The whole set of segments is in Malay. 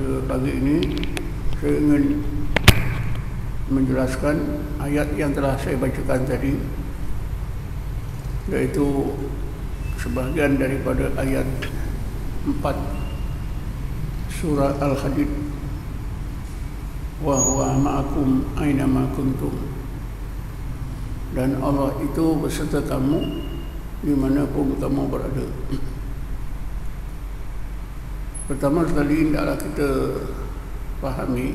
pada pagi ini saya ingin menjelaskan ayat yang telah saya bacakan tadi, yaitu sebahagian daripada ayat 4 surah Al-Hadid, wa huwa ma'akum aina ma kuntum, dan Allah itu beserta kamu dimanapun kamu berada. Pertama sekali hendaklah kita fahami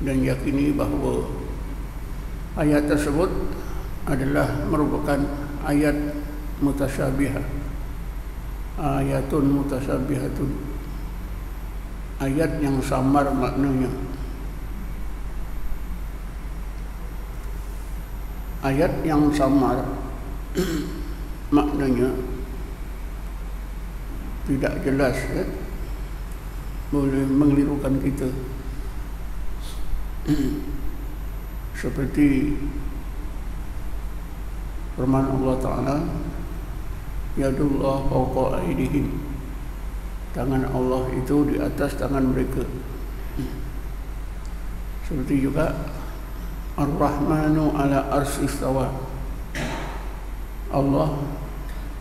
dan yakini bahawa ayat tersebut adalah merupakan ayat mutasyabihah, ayatun mutasyabihatun, ayat yang samar maknanya, ayat yang samar maknanya tidak jelas, ya? Boleh mengelirukan kita. Seperti firman Allah Ta'ala, yadullah fawqa aydihim, tangan Allah itu di atas tangan mereka. Seperti juga Ar-Rahmanu ala arsy istawa, Allah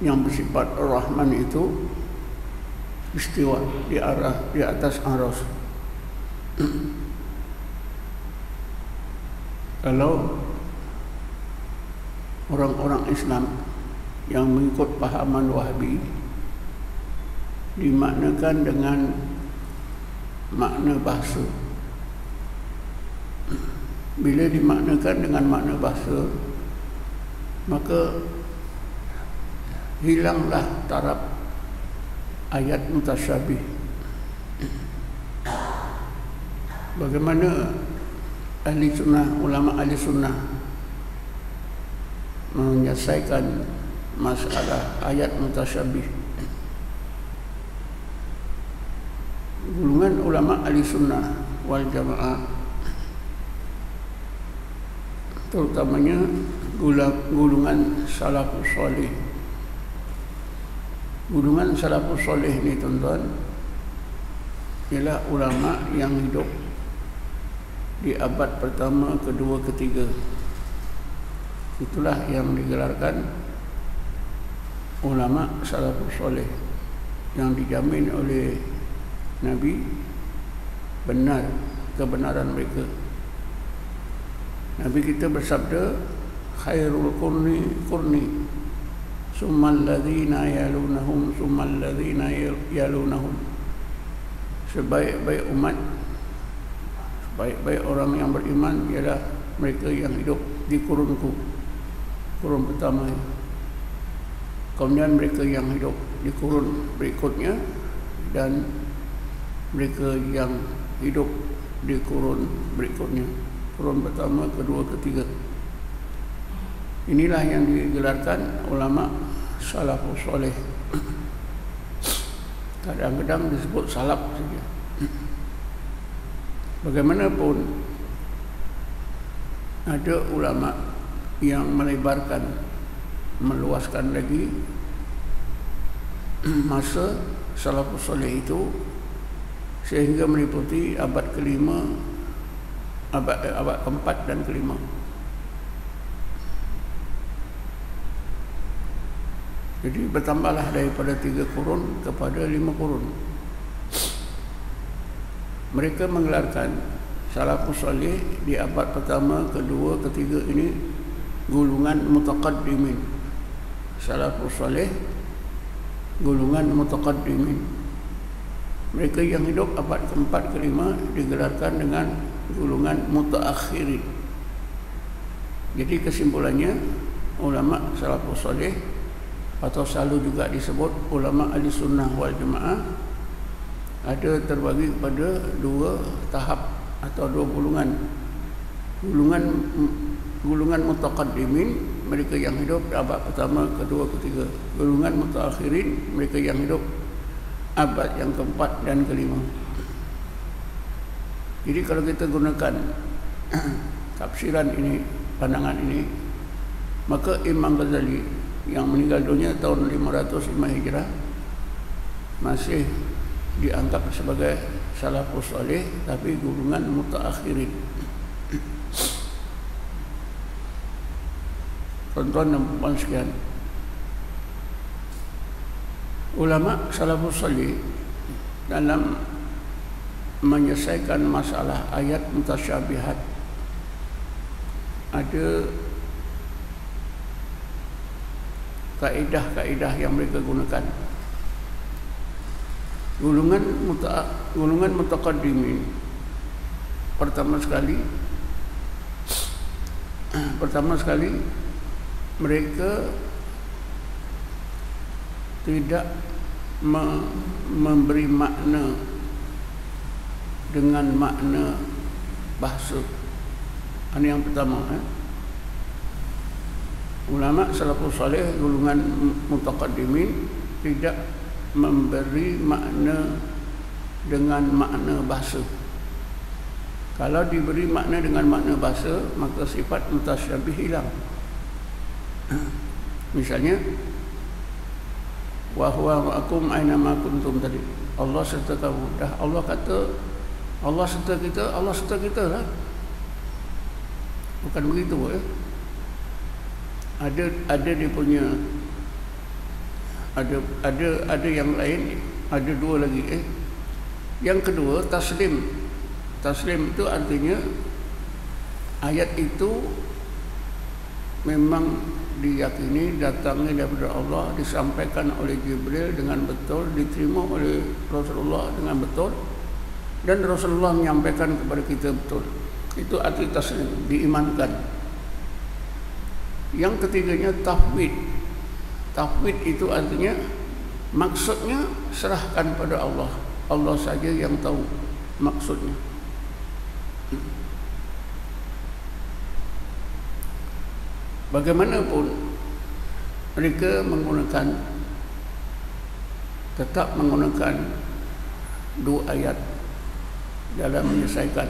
yang bersifat Ar-Rahman itu istiwa di atas aras. Kalau orang-orang Islam yang mengikut pahaman Wahabi dimaknakan dengan makna bahasa. Bila dimaknakan dengan makna bahasa, maka hilanglah taraf ayat mutasyabih. Bagaimana ahli sunnah, ulama ahli sunnah menyelesaikan masalah ayat mutasyabih? Golongan ulama ahli sunnah wal jamaah, terutamanya golongan salafus salih. Golongan salafus salih ni, tuan-tuan, ialah ulama yang hidup di abad pertama, kedua, ketiga. Itulah yang digelarkan ulama salafus salih, yang dijamin oleh Nabi benar kebenaran mereka. Nabi kita bersabda, khairul qurni summal ladzina yalunahum summal ladzina yalunahum, sebaik-baik umat, sebaik-baik orang yang beriman ialah mereka yang hidup di kurunku, kurun pertama. Kemudian mereka yang hidup di kurun berikutnya, dan mereka yang hidup di kurun berikutnya, kurun pertama, kedua, ketiga. Inilah yang digelarkan ulama salafus salih. Kadang-kadang disebut salaf saja. Bagaimanapun, ada ulama yang melebarkan, meluaskan lagi masa salafus salih itu sehingga meliputi abad kelima, abad keempat dan kelima. Jadi bertambahlah daripada 3 kurun kepada 5 kurun. Mereka menggelarkan salafus salih di abad pertama, kedua, ketiga ini golongan mutaqaddimin. Salafus salih golongan mutaqaddimin. Mereka yang hidup abad keempat, kelima digelarkan dengan golongan mutaakhirin. Jadi kesimpulannya, ulama salafus salih, atau selalu juga disebut ulama ahli sunnah wal jamaah, ada terbagi kepada 2 tahap atau 2 golongan. Golongan mutaqaddimin, mereka yang hidup di abad pertama, kedua, ketiga. Golongan mutaakhirin, mereka yang hidup abad yang keempat dan kelima. Jadi kalau kita gunakan tafsiran ini, pandangan ini, maka Imam Ghazali yang meninggal dunia tahun 505 Hijrah masih dianggap sebagai salafus saleh tapi golongan mutaakhirin. Tuan-tuan dan puan sekalian, ulama salafus saleh dalam menyelesaikan masalah ayat mutasyabihat ada kaedah-kaedah yang mereka gunakan. Golongan mutaqaddimin pertama sekali mereka tidak memberi makna dengan makna bahasa. Ini yang pertama. Ulama salafus saleh golongan mutaqaddimin tidak memberi makna dengan makna bahasa. Kalau diberi makna dengan makna bahasa, maka sifat mutasyabih hilang. Misalnya, wa huwa ma'akum aina ma kuntum tadi. Allah serta kamu. Dah Allah kata Allah serta kita lah. Bukan begitu ya. Ada dia punya ada yang lain, ada dua lagi. Yang kedua, taslim. Taslim itu artinya ayat itu memang diyakini datangnya daripada Allah, disampaikan oleh Jibril dengan betul, diterima oleh Rasulullah dengan betul, dan Rasulullah menyampaikan kepada kita betul. Itu arti taslim, diimankan. Yang ketiganya tafwid. Tafwid itu artinya maksudnya serahkan pada Allah. Allah saja yang tahu maksudnya. Bagaimanapun mereka tetap menggunakan dua ayat dalam menyelesaikan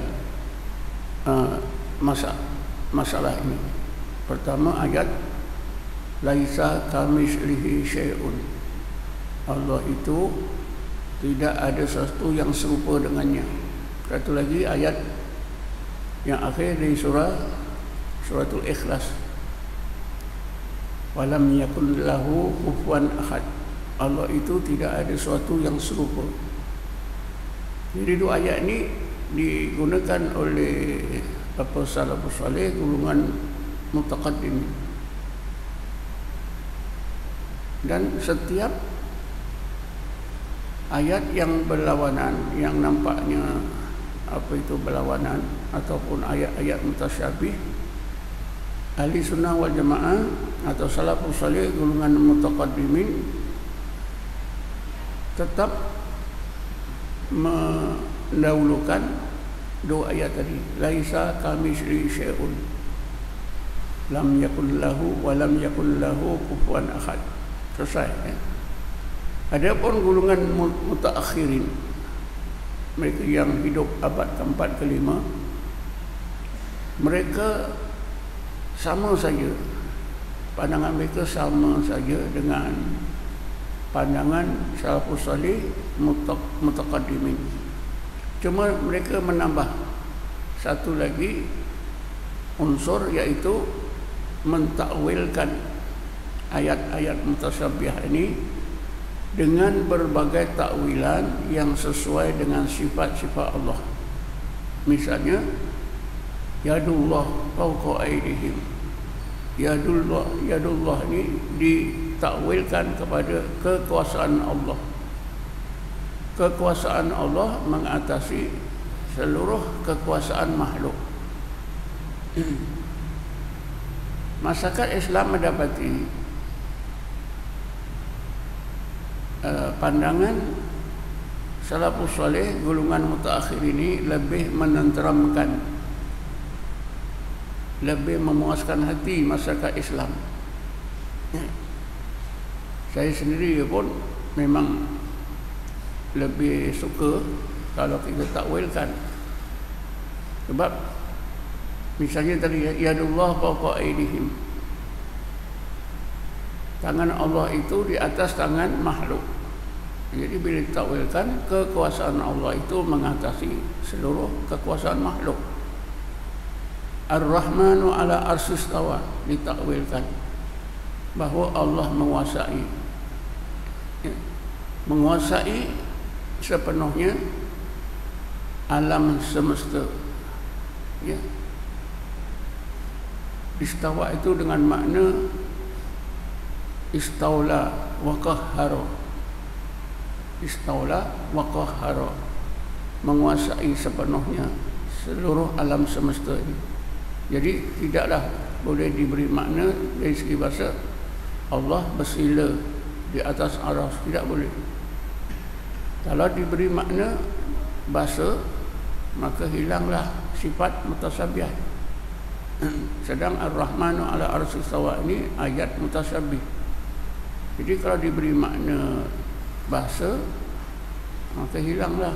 masalah ini. Pertama ayat laisa kamitslihi syai'un. Allah itu tidak ada sesuatu yang serupa dengannya. Satu lagi ayat yang akhir dari suratul Ikhlas. Walam yakul lahu kufuwan ahad. Allah itu tidak ada sesuatu yang serupa. Jadi dua ayat ini digunakan oleh salafus saleh golongan mutaqaddim. Dan setiap ayat yang berlawanan, yang nampaknya berlawanan ataupun ayat-ayat mutasyabih, ahli sunnah wal jamaah atau salafus saleh golongan mutaqaddimin tetap mendahulukan dua ayat tadi, laisa kamitslihi syai'un, lam yakul lahu wa lam yakul lahu kufuwan ahad. Selesai ya. Adapun golongan mutaakhirin, mereka yang hidup abad keempat kelima, mereka sama saja, pandangan mereka sama saja dengan pandangan salafus saleh mutaqaddimin. Cuma mereka menambah satu lagi unsur, iaitu mentakwilkan ayat-ayat mutasyabih ini dengan berbagai takwilan yang sesuai dengan sifat-sifat Allah. Misalnya yadullah fawqa aydihim. Yadullah ini ditakwilkan kepada kekuasaan Allah. Kekuasaan Allah mengatasi seluruh kekuasaan makhluk. Masyarakat Islam mendapati pandangan salafus saleh golongan mutaakhir ini lebih menenteramkan, lebih memuaskan hati masyarakat Islam. Saya sendiri pun memang lebih suka kalau kita takwilkan. Sebab misalnya tadi yadullah fawqa aydihim, tangan Allah itu di atas tangan makhluk. Jadi bila ditakwilkan, kekuasaan Allah itu mengatasi seluruh kekuasaan makhluk. Ar-Rahmanu ala arsyis istawa, ditakwilkan bahawa Allah menguasai, menguasai sepenuhnya alam semesta. Ya. Istawa itu dengan makna istaula wa qahhara. Istaula wa qahhara, menguasai sepenuhnya seluruh alam semesta ini. Jadi tidaklah boleh diberi makna dari segi bahasa Allah bersila di atas aras, tidak boleh. Kalau diberi makna bahasa, maka hilanglah sifat mutasabbih. Sedang Ar-Rahmanu ala arsyis istawa ini ayat mutasabbih. Jadi kalau diberi makna bahasa, maka hilanglah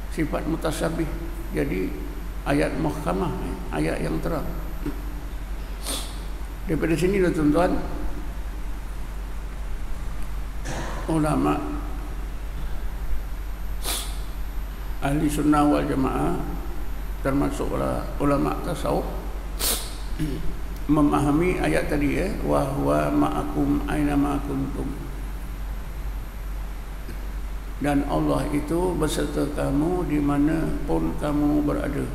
sifat mutasabbih. Jadi ayat muhkamah, ayat yang terang. Daripada sini tuan-tuan, ulama ahli sunnah wal jamaah, termasuklah ulama tasawuf, memahami ayat tadi, wa huwa ma'akum aina ma kuntum. Dan Allah itu beserta kamu di mana pun kamu berada.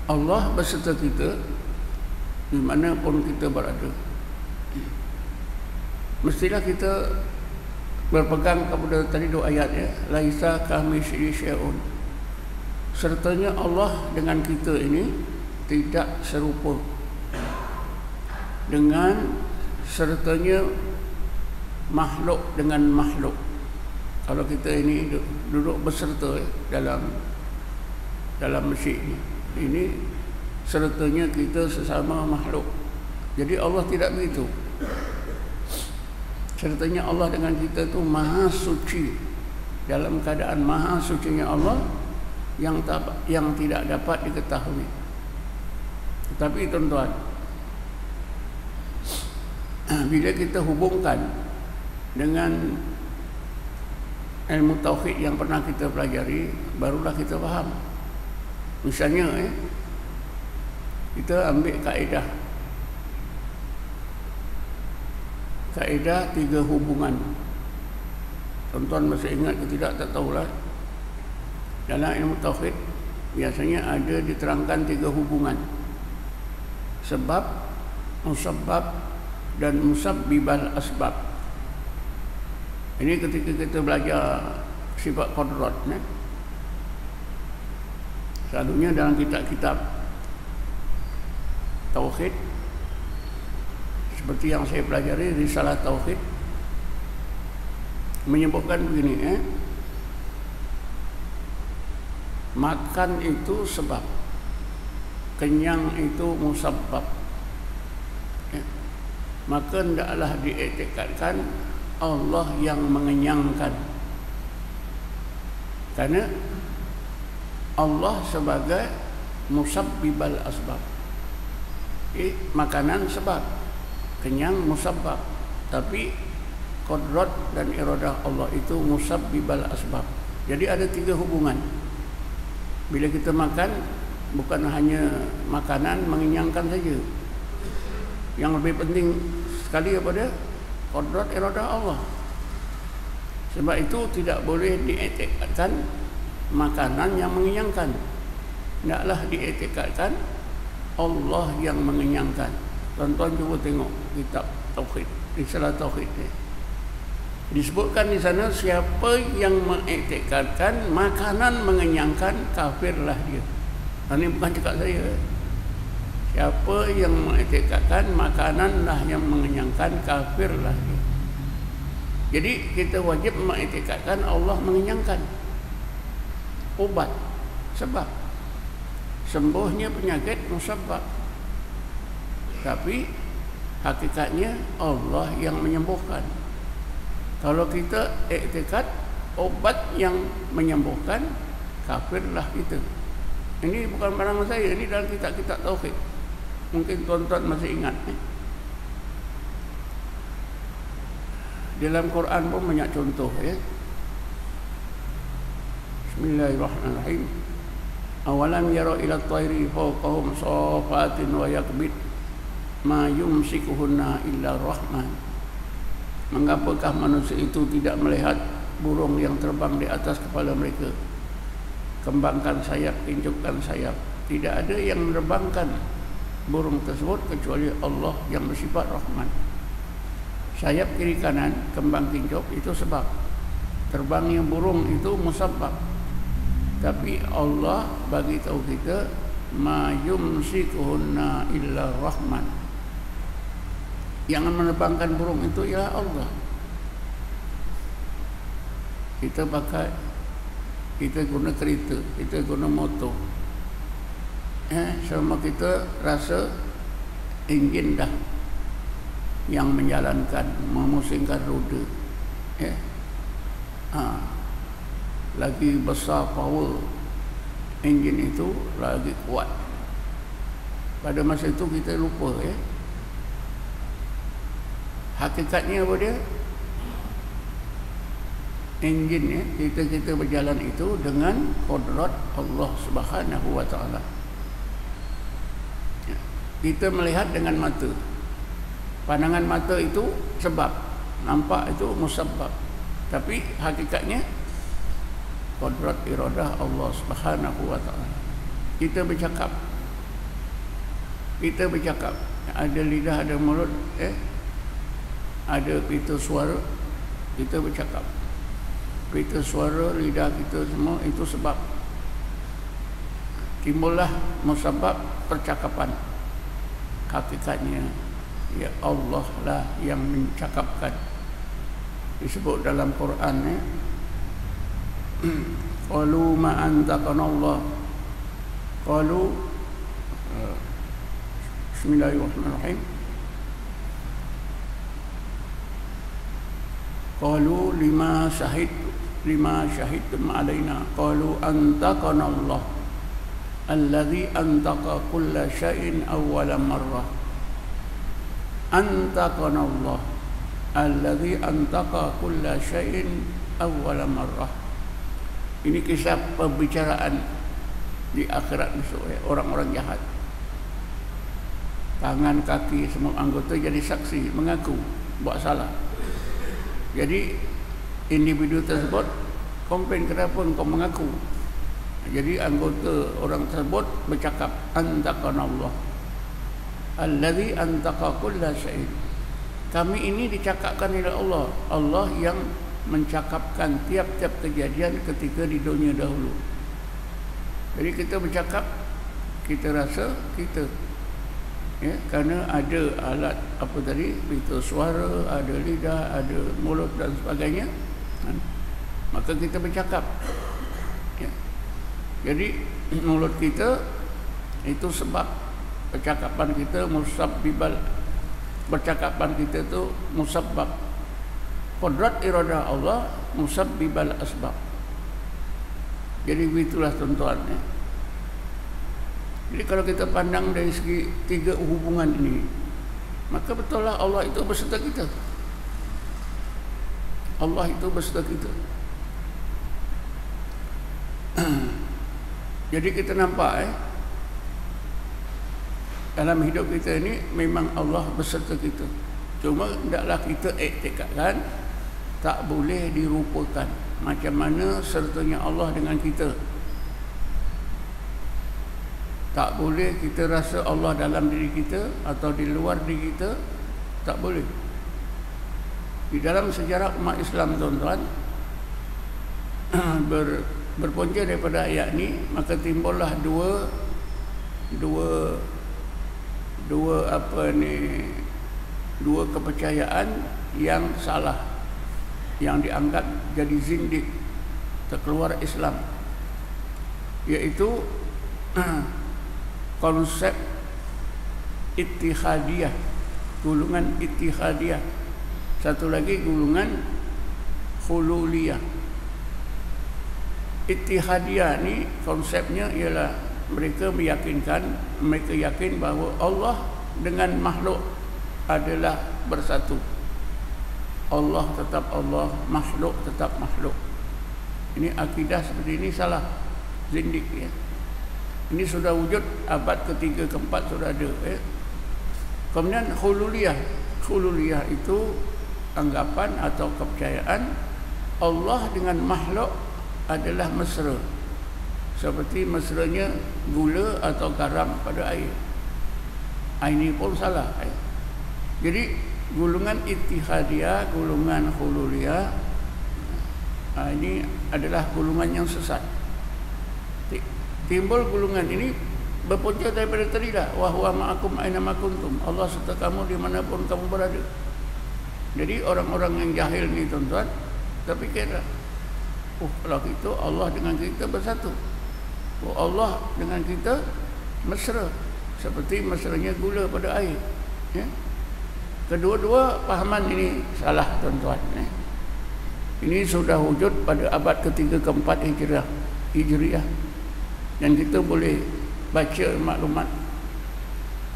Allah beserta kita di mana pun kita berada. Mestilah kita berpegang kepada tadi dua ayat, ya, laisa kamitslihi syai'un. Sertanya Allah dengan kita ini tidak serupa dengan sertanya makhluk dengan makhluk. Kalau kita ini duduk berserta dalam masjid ini sertanya kita sesama makhluk. Jadi Allah tidak begitu. Sertanya Allah dengan kita itu maha suci. Dalam keadaan maha sucinya Allah yang tidak dapat diketahui. Tetapi tuan-tuan, bila kita hubungkan dengan ilmu tauhid yang pernah kita pelajari, barulah kita faham. Misalnya, kita ambil kaedah tiga hubungan. Tuan-tuan masih ingat ke tidak, tak tahulah. Dalam ilmu tauhid biasanya ada diterangkan tiga hubungan: sebab, musabbab, dan musabbibal asbab. Ini ketika kita belajar sifat qudrat, selalunya dalam kitab-kitab tauhid seperti yang saya pelajari, Risalah Tauhid, menyebutkan begini, makan itu sebab, kenyang itu musabbab. Maka hendaklah diiktikadkan Allah yang mengenyangkan, karena Allah sebagai musabbibal asbab. Makanan sebab, kenyang musabbab, tapi qudrat dan iradah Allah itu musabbibal asbab. Jadi ada tiga hubungan. Bila kita makan, bukan hanya makanan mengenyangkan saja. Yang lebih penting sekali daripada qudrat iradah Allah. Sebab itu tidak boleh diiktikadkan makanan yang mengenyangkan. Hendaklah diiktikadkan Allah yang mengenyangkan. Tuan-tuan cuba tengok kitab tauhid, Risalah Tauhid ni. Disebutkan di sana, siapa yang mengiktikadkan makanan mengenyangkan, kafirlah dia. Ini bukan cakap saya. Siapa yang mengiktikadkan makananlah yang mengenyangkan, kafirlah dia. Jadi kita wajib mengiktikadkan Allah mengenyangkan. Obat sebab, sembuhnya penyakit musabbab, tapi hakikatnya Allah yang menyembuhkan. Kalau kita iktikad obat yang menyembuhkan, kafirlah kita. Ini bukan barang saya, ini dalam kitab-kitab tauhid. Mungkin tuan-tuan masih ingat. Dalam Quran pun banyak contoh ya. Bismillahirrahmanirrahim. Awalam yara ila at-tayri fawqahum safatin wa yaqbid ma yumsikuhunna illa rahman. Mengapakah manusia itu tidak melihat burung yang terbang di atas kepala mereka? Kembangkan sayap, injukkan sayap. Tidak ada yang menerbangkan burung tersebut kecuali Allah yang bersifat Rahman. Sayap kiri kanan, kembang kinjuk itu sebab. Terbangnya burung itu musabbab. Tapi Allah bagi tahu kita ma yumsikuhunna illa Rahman. Yang menerbangkan burung itu ialah Allah. Kita pakai, kita guna kereta, kita guna motor. Sama kita rasa enjin dah yang menjalankan, memusingkan roda. Lagi besar power enjin itu, lagi kuat. Pada masa itu kita lupa hakikatnya apa dia? Enjin kita berjalan itu dengan kodrat Allah Subhanahu wa taala. Kita melihat dengan mata. Pandangan mata itu sebab, nampak itu musabbab. Tapi hakikatnya kodrat iradah Allah Subhanahu wa taala. Kita bercakap. Ada lidah, ada mulut, ada pita suara, kita bercakap. Pita suara, lidah kita semua itu sebab. Timbullah musabbab percakapan. Hakikatnya ya Allah lah yang mencakapkan. Disebut dalam Quran qalu ma antaqana Allah. Qalu Bismillahirrahmanirrahim. Qalu lima syahidtum alaina. Qalu antaqana Allah alladhi antaqa kulla syai'in awwala marrah. Antaqana Allah alladhi antaqa kulla syai'in awwala marrah. Ini kisah pembicaraan di akhirat besok orang-orang jahat. Tangan, kaki, semua anggota jadi saksi, mengaku buat salah. Jadi individu tersebut komplain, kenapa engkau mengaku? Jadi anggota orang tersebut bercakap, antaqana Allah allazi antaqa kulla syai'. Kami ini dicakapkan oleh Allah. Allah yang mencakapkan tiap-tiap kejadian ketika di dunia dahulu. Jadi kita bercakap, kita rasa kita kerana ada alat apa tadi, pita suara, ada lidah, ada mulut dan sebagainya, maka kita bercakap. Jadi mulut kita itu sebab percakapan kita musabbibal. Percakapan kita itu musabbab. Qudrat iradah Allah musabbibal asbab. Jadi begitulah tuan-tuan. Jadi kalau kita pandang dari segi tiga hubungan ini, maka betullah Allah itu beserta kita. Allah itu beserta kita. Jadi kita nampak dalam hidup kita ini memang Allah beserta kita. Cuma hendaklah kita iktikadkan, tak boleh dirupakan macam mana sertanya Allah dengan kita. Tak boleh kita rasa Allah dalam diri kita atau di luar diri kita, tak boleh. Di dalam sejarah umat Islam, tuan-tuan, berpunca daripada ayat ni, maka timbullah dua kepercayaan yang salah, yang dianggap jadi zindik, terkeluar Islam, iaitu konsep ittihadiyah, golongan ittihadiyah. Satu lagi golongan hululiyah. Ittihadiyah ni konsepnya ialah mereka yakin bahawa Allah dengan makhluk adalah bersatu. Allah tetap Allah, makhluk tetap makhluk. Ini akidah seperti ini salah, zindik ya. Ini sudah wujud abad ketiga keempat sudah ada ya. Kemudian hululiyah. Hululiyah itu anggapan atau kepercayaan Allah dengan makhluk adalah mesra, seperti mesranya gula atau garam pada air. Ini pun salah ya. Jadi golongan ittihadiyah, golongan hululiyah, ini adalah golongan yang sesat. Timbul golongan ini berpunca daripada tadi dah, wa huwa ma'akum aina ma kuntum. Allah serta kamu dimanapun kamu berada. Jadi orang-orang yang jahil ni tuan-tuan, tapi kira kalau gitu Allah dengan kita bersatu. Allah dengan kita mesra, seperti mesranya gula pada air ya. Kedua-dua pahaman ini salah tuan-tuan ya. Ini sudah wujud pada abad ketiga keempat Hijriah. Dan kita boleh baca maklumat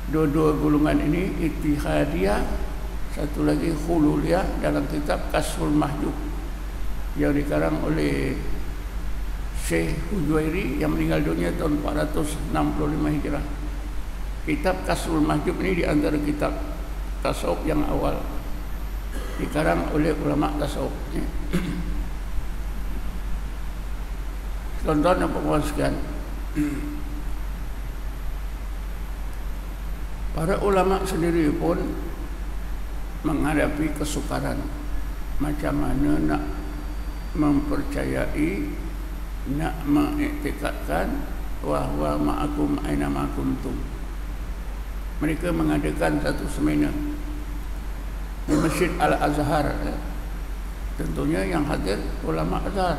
dua-dua golongan ini, ittihadiyah, satu lagi hululiyah, dalam kitab Kashful Mahjub yang dikarang oleh Syekh Hujuairi yang meninggal dunia tahun 465 Hijrah. Kitab Kashful Mahjub ini di antara kitab tasawuf yang awal dikarang oleh ulama tasawuf ya. Tuan-tuan dan puan sekalian, para ulama sendiri pun menghadapi kesukaran macam mana nak mempercayai, nak mengiktikadkan wahwa ma'akum aina ma kuntum. Mereka mengadakan satu seminar di Masjid Al-Azhar ya. Tentunya yang hadir ulama Azhar.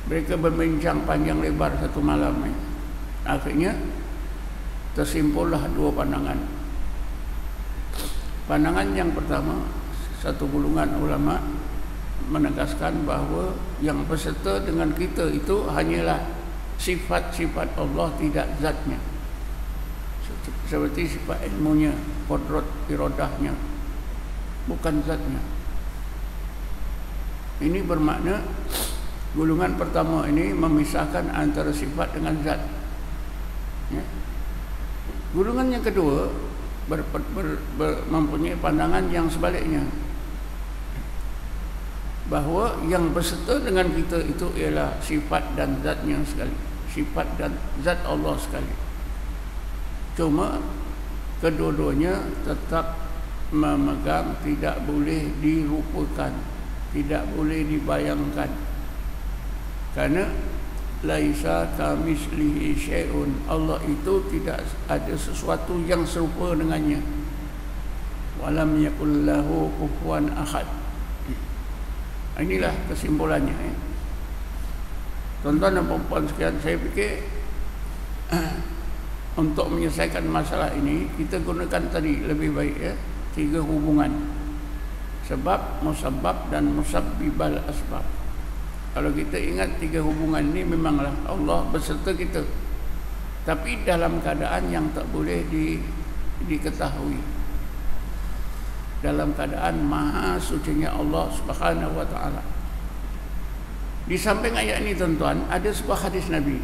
Mereka berbincang panjang lebar satu malam ya. Akhirnya tersimpullah dua pandangan. Pandangan yang pertama, satu golongan ulama menegaskan bahawa yang berserta dengan kita itu hanyalah sifat-sifat Allah, tidak zatnya. Seperti sifat ilmunya, qudrat iradahnya, bukan zatnya. Ini bermakna golongan pertama ini memisahkan antara sifat dengan zat ya. Golongan yang kedua mempunyai pandangan yang sebaliknya, bahawa yang berserta dengan kita itu ialah sifat dan zatnya sekali, sifat dan zat Allah sekali. Cuma kedua-duanya tetap memegang, tidak boleh dirupakan, tidak boleh dibayangkan. Kerana laisa kamitslihi syai'un, Allah itu tidak ada sesuatu yang serupa dengannya. Walam yakul lahu kufuwan ahad. Inilah kesimpulannya ya. Tuan-tuan dan puan-puan sekalian, saya fikir untuk menyelesaikan masalah ini kita gunakan tadi lebih baik ya, 3 hubungan: sebab, musabbab dan musabbibal asbab. Kalau kita ingat 3 hubungan ini, memanglah Allah beserta kita, tapi dalam keadaan yang tak boleh diketahui, dalam keadaan maha sucinya Allah Subhanahu wa taala. Di samping ayat ini tuan-tuan, ada sebuah hadis Nabi.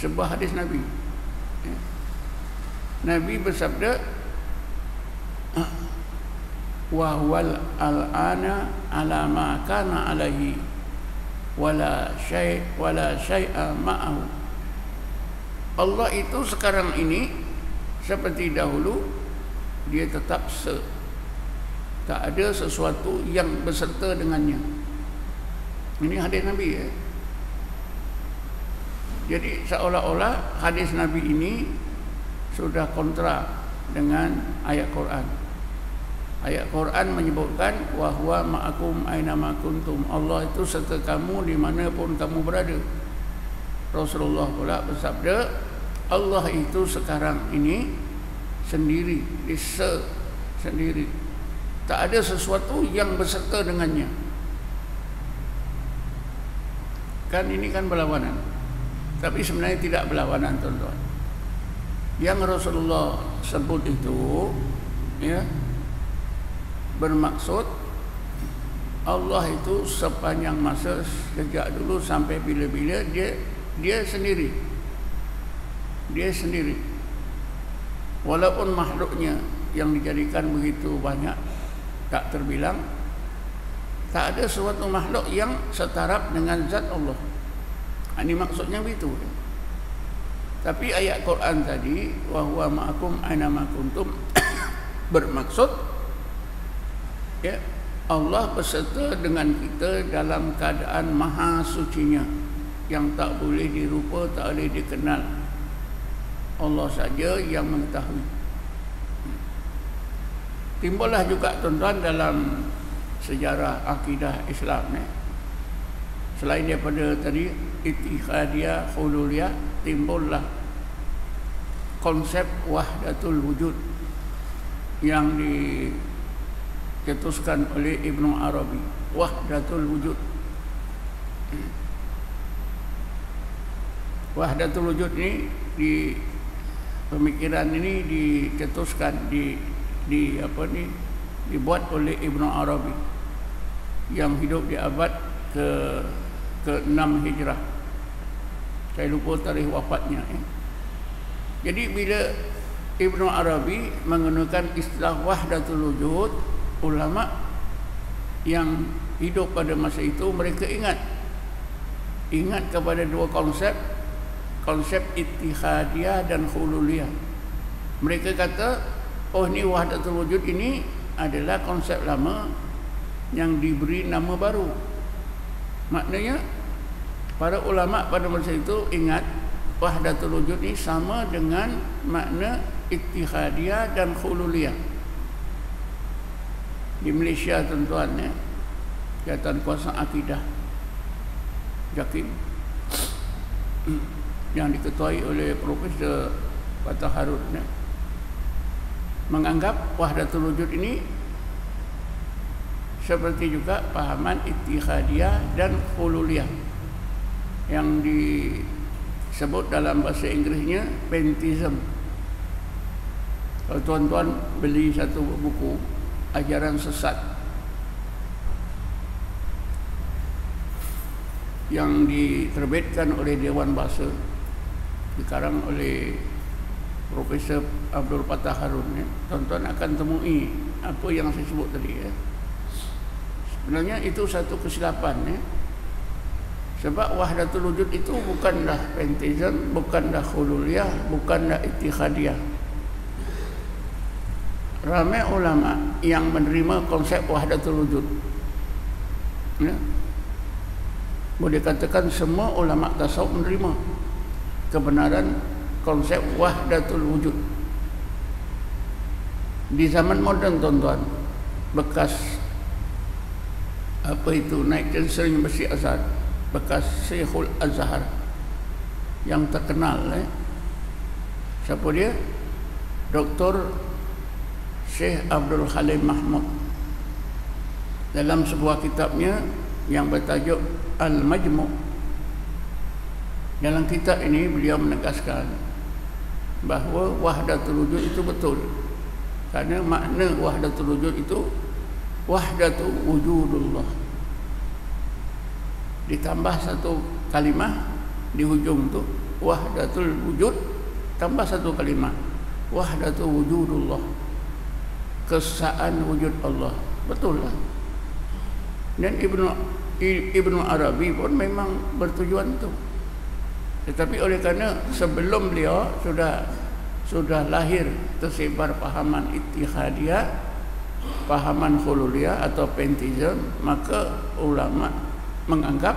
Sebuah hadis Nabi. Nabi bersabda, wa huwal al'ana ala ma kana alaihi wala syai'a ma'ahu. Allah itu sekarang ini seperti dahulu, dia tetap tak ada sesuatu yang berserta dengannya. Ini hadis Nabi ya. Jadi seolah-olah hadis Nabi ini sudah kontra dengan ayat Quran. Ayat Quran menyebutkan wa huwa ma'akum aina ma kuntum. Allah itu serta kamu dimanapun kamu berada. Rasulullah pula bersabda, Allah itu sekarang ini sendiri, sendiri. Tak ada sesuatu yang berserta dengannya. Kan ini kan berlawanan. Tapi sebenarnya tidak berlawanan tuan-tuan. Yang Rasulullah sebut itu ya, ya, bermaksud Allah itu sepanjang masa, sejak dulu sampai bila-bila, dia sendiri. Dia sendiri. Walaupun makhluknya yang dijadikan begitu banyak, tak terbilang, tak ada suatu makhluk yang setaraf dengan zat Allah. Ini maksudnya begitu. Tapi ayat Quran tadi, wa huwa ma'akum aina ma kuntum, bermaksud ya, Allah beserta dengan kita dalam keadaan maha sucinya, yang tak boleh dirupa, tak boleh dikenal. Allah saja yang mengetahui. Timbullah juga tuan-tuan dalam sejarah akidah Islam ni, selain daripada tadi Ittihadiyah, Hululiyah, timbullah konsep wahdatul wujud yang dicetuskan oleh Ibnu Arabi. Wahdatul wujud. Wahdatul wujud ini, di pemikiran ini dicetuskan, dibuat oleh Ibnu Arabi yang hidup di abad ke-6 Hijrah. Saya lupa tarikh wafatnya. Jadi bila Ibnu Arabi menggunakan istilah wahdatul wujud, ulama yang hidup pada masa itu mereka ingat kepada dua konsep Ittihadiyah dan Hululiyah. Mereka kata, oh ni wahdatul wujud ini adalah konsep lama yang diberi nama baru. Maknanya para ulama pada masa itu ingat wahdatul wujud ini sama dengan makna Ittihadiyah dan Hululiyah. Di Malaysia tuan-tuan ya, Jabatan Kuasa Akidah JAKIM yang diketuai oleh Profesor Patah Harun ya, menganggap wahdatul wujud ini seperti juga pahaman Ittihadiyah dan Hululiyah yang disebut dalam bahasa Inggrisnya pantheism. Kalau tuan-tuan beli satu buku Ajaran Sesat yang diterbitkan oleh Dewan Bahasa, dikarang oleh Profesor Abdul Patah Harun ya, tuan-tuan akan temui apa yang saya sebut tadi ya. Sebenarnya itu satu kesilapan ya. Sebab wahdatul wujud itu bukanlah pantheism, bukanlah hululiyah, bukanlah ittihadiyah. Ramai ulama yang menerima konsep wahdatul wujud ya. Boleh katakan semua ulama tasawuf menerima kebenaran konsep wahdatul wujud. Di zaman moden tuan-tuan, bekas apa itu Naib Chancellor Universiti Azhar, bekas Syekhul Azhar yang terkenal siapa dia? Dr. Syekh Abdul Halim Mahmud, dalam sebuah kitabnya yang bertajuk Al-Majmu', dalam kitab ini beliau menegaskan bahawa wahdatul wujud itu betul, kerana makna wahdatul wujud itu wahdatul wujudullah, ditambah satu kalimah di hujung tu, wahdatul wujud, tambah satu kalimah, wahdatul wujudullah, kesesaan wujud Allah. Betul lah. Dan Ibnu Arabi pun memang bertujuan itu. Tetapi oleh kerana sebelum beliau sudah lahir tersebar pahaman Ittihadiyah, pahaman Hululiyah atau pantheism, maka ulama menganggap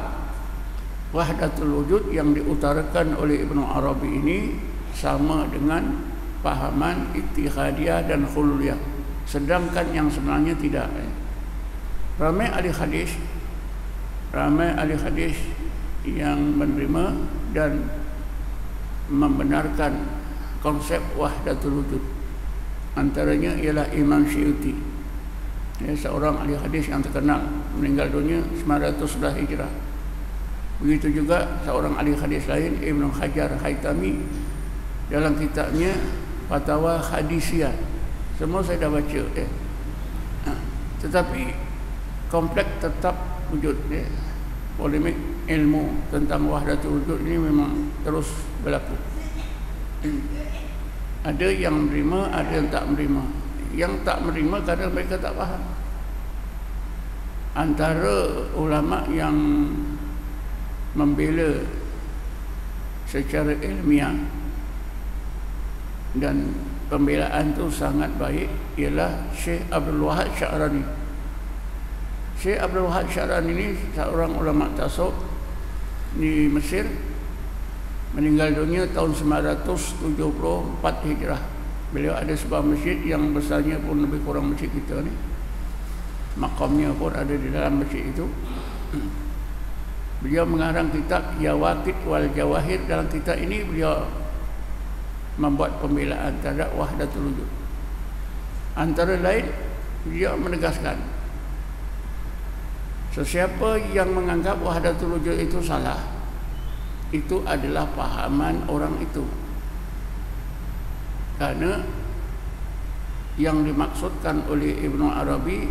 wahdatul wujud yang diutarakan oleh Ibnu Arabi ini sama dengan pahaman Ittihadiyah dan Hululiyah, sedangkan yang sebenarnya tidak. Ramai ahli hadis yang menerima dan membenarkan konsep wahdatul wujud. Antaranya ialah Imam Syuuti, seorang ahli hadis yang terkenal, meninggal dunia 900 Hijrah. Begitu juga seorang ahli hadis lain, Ibnu Hajar Haytami, dalam kitabnya Fatwa Hadisiyah Semua saya dah baca Tetapi kompleks tetap wujud Polemik ilmu tentang wahdatul wujud ini memang terus berlaku. Ada yang menerima, ada yang tak menerima. Yang tak menerima kerana mereka tak faham. Antara ulama yang membela secara ilmiah dan pembelaan itu sangat baik ialah Syekh Abdul Wahab Sya'rani. Syekh Abdul Wahab Sya'rani ini seorang ulama tasawuf di Mesir, meninggal dunia tahun 974 Hijrah. Beliau ada sebuah masjid yang besarnya pun lebih kurang masjid kita ni. Makamnya pun ada di dalam masjid itu. Beliau mengarang kitab Yawaqit wal Jawahir. Dalam kitab ini beliau membuat pembelaan terhadap wahdatul wujud. Antara lain beliau menegaskan, sesiapa yang menganggap wahdatul wujud itu salah, itu adalah pahaman orang itu. Karena yang dimaksudkan oleh Ibnu Arabi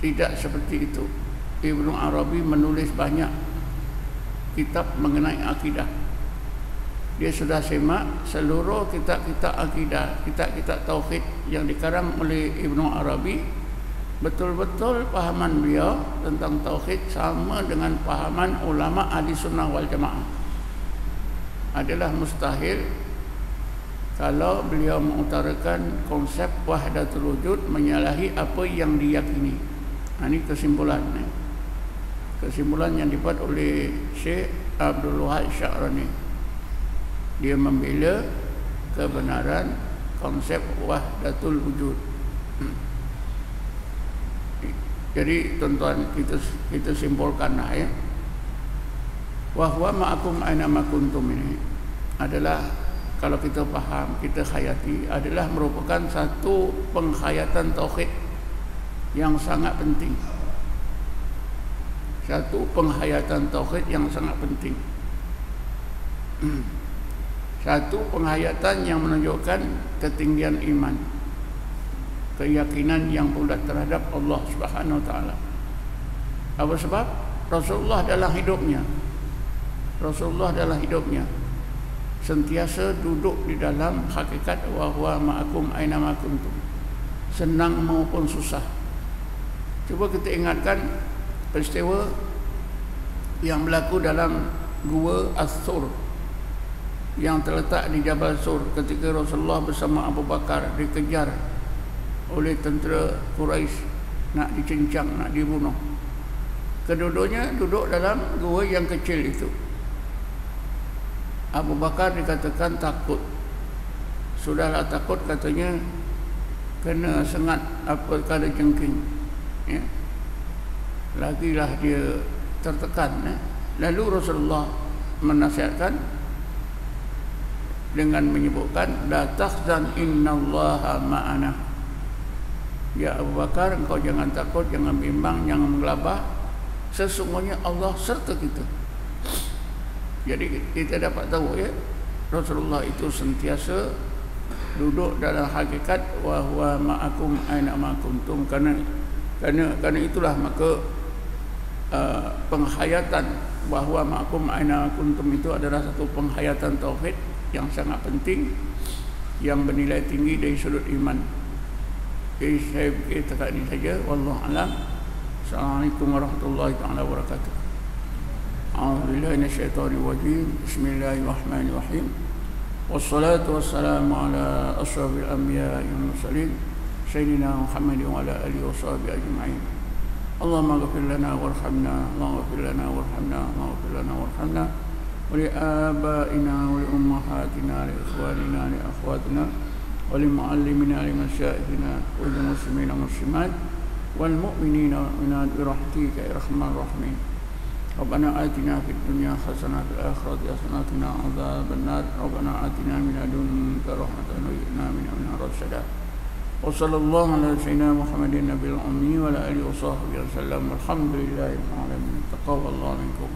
tidak seperti itu. Ibnu Arabi menulis banyak kitab mengenai akidah. Dia sudah semak seluruh kitab-kitab akidah, kitab-kitab tauhid yang dikarang oleh Ibnu Arabi. Betul-betul pahaman beliau tentang tauhid sama dengan pahaman ulama ahli sunnah wal jamaah. Adalah mustahil kalau beliau mengutarakan konsep wahdatul wujud menyalahi apa yang diyakini. Ini kesimpulan. Kesimpulan yang dibuat oleh Syekh Abdul Wahab Sya'rani. Dia membela kebenaran konsep wahdatul wujud. Jadi tuan-tuan, kita simpulkanlah ya. Wahwa ma'akum aina ma kuntum ini adalah, kalau kita faham, kita hayati, adalah merupakan satu penghayatan tauhid yang sangat penting. Satu penghayatan tauhid yang sangat penting. Satu penghayatan yang menunjukkan ketinggian iman, keyakinan yang bulat terhadap Allah Subhanahu wa taala. Apa sebab? Rasulullah dalam hidupnya sentiasa duduk di dalam hakikat wa huwa ma'akum aina ma kuntum, senang maupun susah. Cuba kita ingatkan peristiwa yang berlaku dalam gua As-Sur yang terletak di Jabal Sur ketika Rasulullah bersama Abu Bakar dikejar oleh tentera Quraisy, nak dicincang, nak dibunuh. Kedua-duanya duduk dalam gua yang kecil itu. Abu Bakar dikatakan takut. Sudahlah takut, katanya kena sengat apa kala jengking. Ya. Lagilah dia tertekan. Ya. Lalu Rasulullah menasihatkan dengan menyebutkan la tahzan innallaha ma'ana. Ya Abu Bakar, engkau jangan takut, jangan bimbang, jangan menggelabah. Sesungguhnya Allah serta kita. Jadi kita dapat tahu ya, Rasulullah itu sentiasa duduk dalam hakikat wa huwa ma'akum aina ma kuntum. Karena itulah maka penghayatan bahawa ma'akum aina kuntum itu adalah satu penghayatan tauhid yang sangat penting, yang bernilai tinggi dari sudut iman. Jadi saya fikir setakat ini saja. Wallahu a'lam. Assalamualaikum warahmatullahi wabarakatuh. A'udzubillahi minasyaitonir rajim. Bismillahirrahmanirrahim. Wassalatu wassalamu ala asyrafil anbiya'i wal mursalin sayyidina Muhammadin wa ala alihi washabihi ajma'in. Allahumma ighfir lana warhamna, Allahumma ighfir lana warhamna, Allahumma ighfir lana warhamna. ولآبائنا ولأمهاتنا لإخواننا لأخواتنا ولمعلمنا لمشايخنا وللمسلمين والمسلمات والمؤمنين والمؤمنات برحمتك يا أرحم الراحمين. ربنا آتنا في الدنيا حسنة وفي الآخرة حسنة وقنا عذاب النار. ربنا آتنا من لدنك رحمة وهيئ من أمرنا رشدا. وصلى الله على سيدنا محمد النبي الأمي وعلى آله وصحبه وسلم. والحمد لله رب العالمين. تقبل الله منكم.